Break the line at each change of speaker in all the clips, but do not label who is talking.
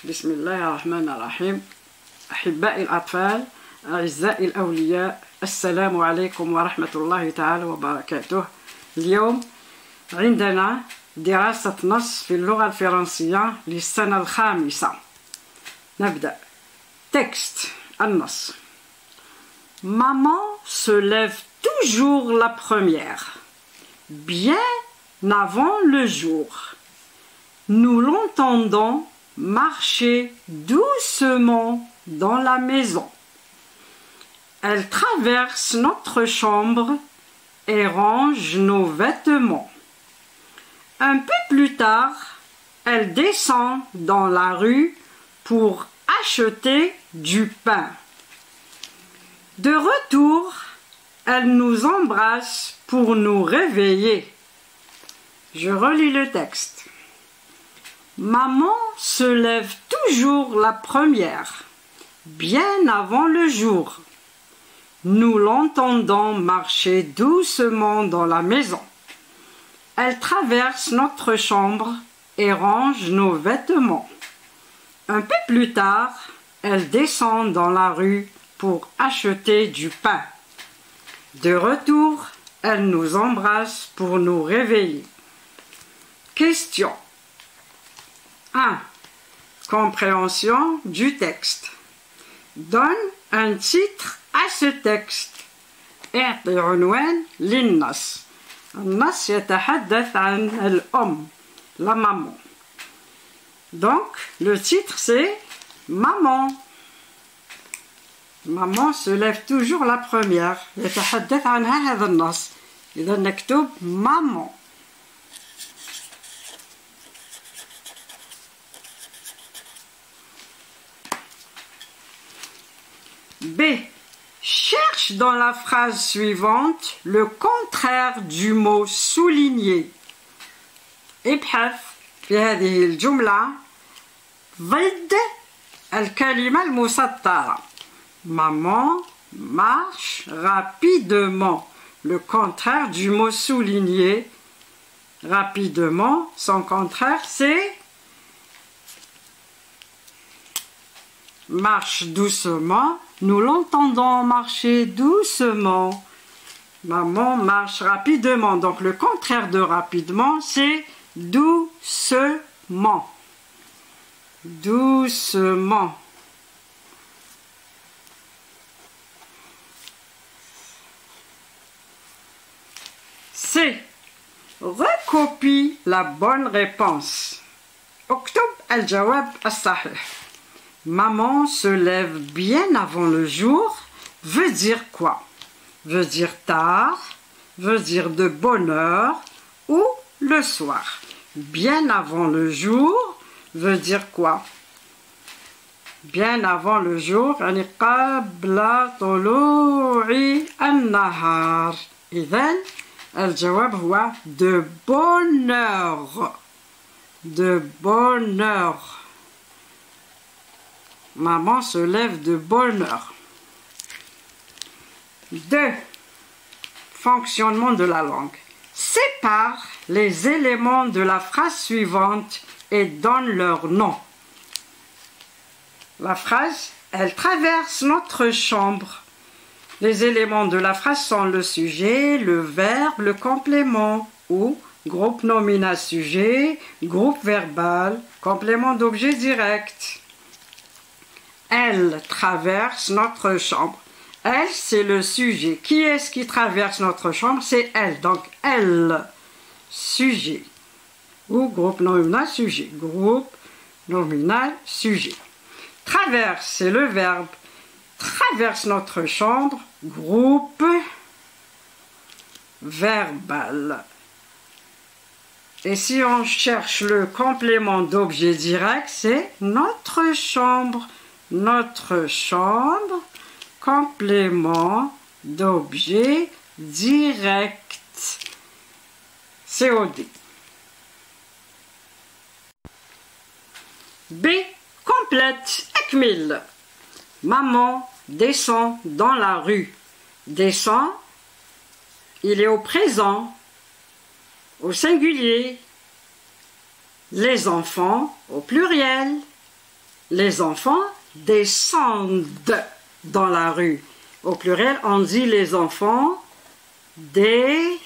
بسم الله الرحمن الرحيم. أحبائي الأطفال، أعزائي الأولياء، السلام عليكم ورحمة الله تعالى وبركاته. اليوم عندنا دراسة نص في اللغة الفرنسية للسنة الخامسة. نبدأ. تكست النص. Maman se lève toujours la première, bien avant le jour. Nous l'entendons marcher doucement dans la maison. Elle traverse notre chambre et range nos vêtements. Un peu plus tard, elle descend dans la rue pour acheter du pain. De retour, elle nous embrasse pour nous réveiller. Je relis le texte. Maman se lève toujours la première, bien avant le jour. Nous l'entendons marcher doucement dans la maison. Elle traverse notre chambre et range nos vêtements. Un peu plus tard, elle descend dans la rue pour acheter du pain. De retour, elle nous embrasse pour nous réveiller. Question 1. Compréhension du texte. Donne un titre à ce texte. اعطي عنوان للنص. النص يتحدث عن الأم, la maman. Donc, le titre c'est Maman. Maman se lève toujours la première. يتحدث عنها هذا النص. إذا نكتب Maman. B. Cherche dans la phrase suivante le contraire du mot souligné. ابحث في هذه الجملة ضد الكلمة المسطرة. Maman marche rapidement. Le contraire du mot souligné. Rapidement, son contraire c'est marche doucement. Nous l'entendons marcher doucement. Maman marche rapidement. Donc le contraire de rapidement, c'est doucement. Doucement. C. Recopie la bonne réponse. اكتب الجواب الصحيح. Maman se lève bien avant le jour veut dire quoi? Veut dire tard, veut dire de bonne heure ou le soir. Bien avant le jour veut dire quoi? Bien avant le jour, يعني قبل طلوع النهار. إذن الجواب هو de bonne heure. De bonne heure. Maman se lève de bonne heure. 2. Fonctionnement de la langue. Sépare les éléments de la phrase suivante et donne leur nom. La phrase, elle traverse notre chambre. Les éléments de la phrase sont le sujet, le verbe, le complément ou groupe nominal sujet, groupe verbal, complément d'objet direct. Elle traverse notre chambre. Elle, c'est le sujet. Qui est-ce qui traverse notre chambre? C'est elle. Donc, elle, sujet. Ou groupe nominal sujet. Groupe nominal sujet. Traverse, c'est le verbe. Traverse notre chambre. Groupe verbal. Et si on cherche le complément d'objet direct, c'est notre chambre. Notre chambre, complément d'objet direct. COD. B. Complète. Ekmil. Maman descend dans la rue. Descend, il est au présent, au singulier. Les enfants au pluriel. Les enfants descendent dans la rue. Au pluriel, on dit les enfants descendent.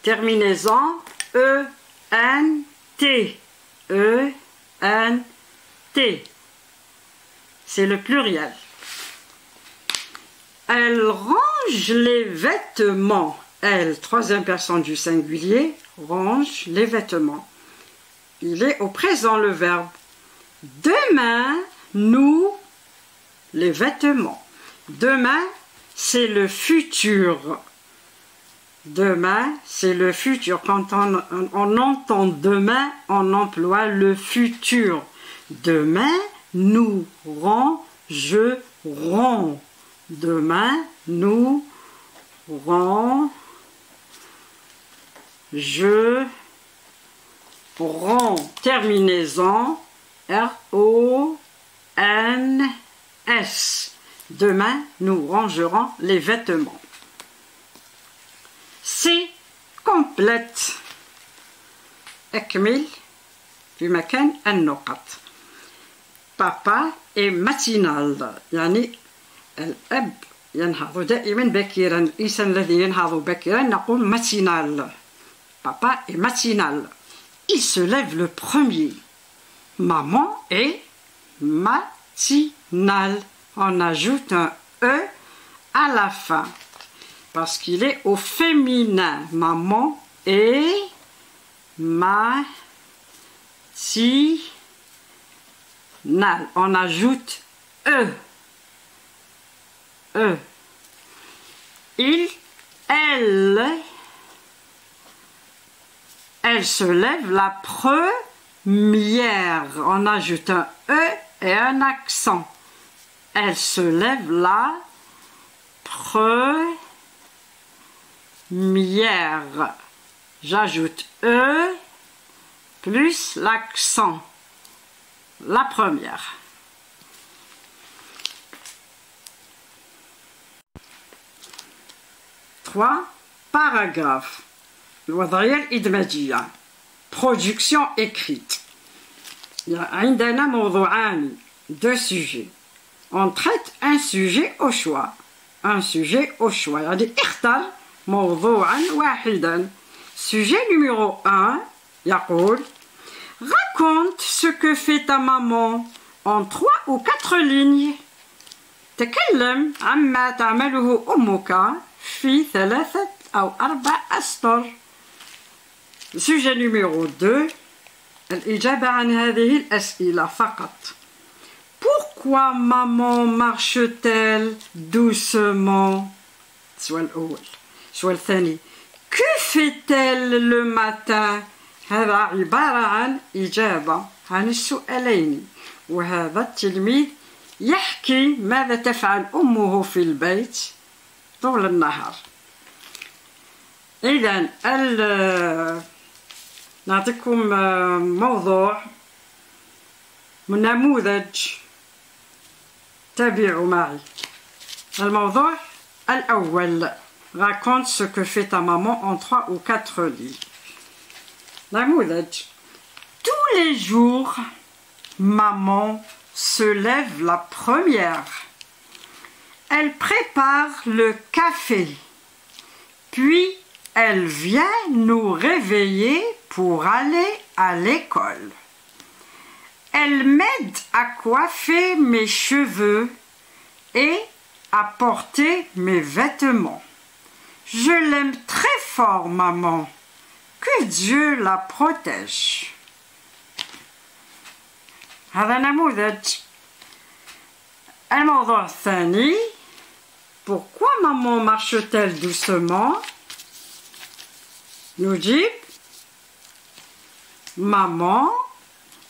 Terminaison E-N-T. E-N-T. C'est le pluriel. Elle range les vêtements. Elle, troisième personne du singulier, range les vêtements. Il est au présent le verbe. Demain, nous, les vêtements. Demain, c'est le futur. Demain, c'est le futur. Quand on entend demain, on emploie le futur. Demain, nous rangerons. Demain, nous rangerons. Terminaison R-O-N-S. Demain, nous rangerons les vêtements. C'est complète. أكمل في مكان النقط. بابا est matinal. يعني الأب ينهض دائما بكيرا. الإنسان الذي ينهض بكيرا نقول matinal. Papa est matinal. Il se lève le premier. Maman est matinale. On ajoute un E à la fin. Parce qu'il est au féminin. Maman est matinale. On ajoute E. E. Il, elle se lève la première. On ajoute un E et un accent. Elle se lève la première. J'ajoute E plus l'accent. La première. Trois paragraphes. الوضعية الإدماجية. Production écrite. عندنا موضوعان. Deux sujets. On traite un sujet au choix. Un sujet au choix. يعني اختر موضوعا واحدا. Sujet numéro 1 يقول raconte ce que fait ta maman en 3 ou 4 lignes. تكلم عما تعمله أمك في 3 أو 4 أسطر. Sujet numéro 2 الإجابة عن هذه الأسئلة فقط. Pourquoi maman marche-t-elle doucement? السؤال الأول. السؤال الثاني que fait-elle le matin؟ هذا عبارة عن إجابة عن السؤالين. وهذا التلميذ يحكي ماذا تفعل أمه في البيت طول النهار. إذن نعطيكم موضوع نموذج. تابعوا معي. الموضوع الأول raconte ce que fait ta maman en 3 ou 4 lignes. نموذج. Tous les jours, maman se lève la première. Elle prépare le café. Puis, elle vient nous réveiller pour aller à l'école. Elle m'aide à coiffer mes cheveux et à porter mes vêtements. Je l'aime très fort, maman. Que Dieu la protège. هذا نموذج. الموضوع الثاني. Pourquoi maman marche-t-elle doucement? يجيب maman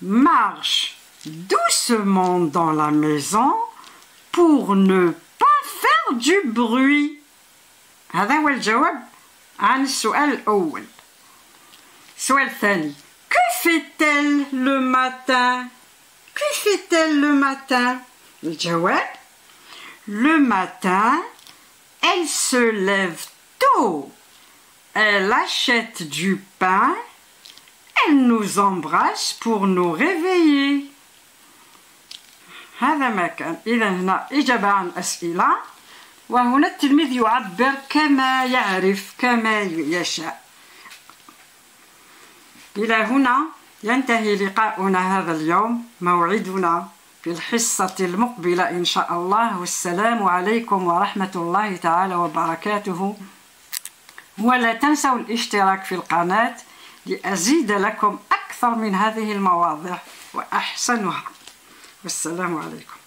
marche doucement dans la maison pour ne pas faire du bruit. هذا هو الجواب عن السؤال الأول. السؤال الثاني. Que fait-elle le matin? Que fait-elle le matin? الجواب. Le matin, elle se lève tôt. Elle achète du pain elle nous embrasse pour nous réveiller. هذا ما كان. إذا هنا إجابة عن أسئلة، وهنا التلميذ يعبر كما يعرف كما يشاء. إلى هنا ينتهي لقاؤنا هذا اليوم. موعدنا في الحصة المقبلة إن شاء الله، والسلام عليكم ورحمة الله تعالى وبركاته. ولا تنسوا الاشتراك في القناة لأزيد لكم أكثر من هذه المواضيع وأحسنها. والسلام عليكم.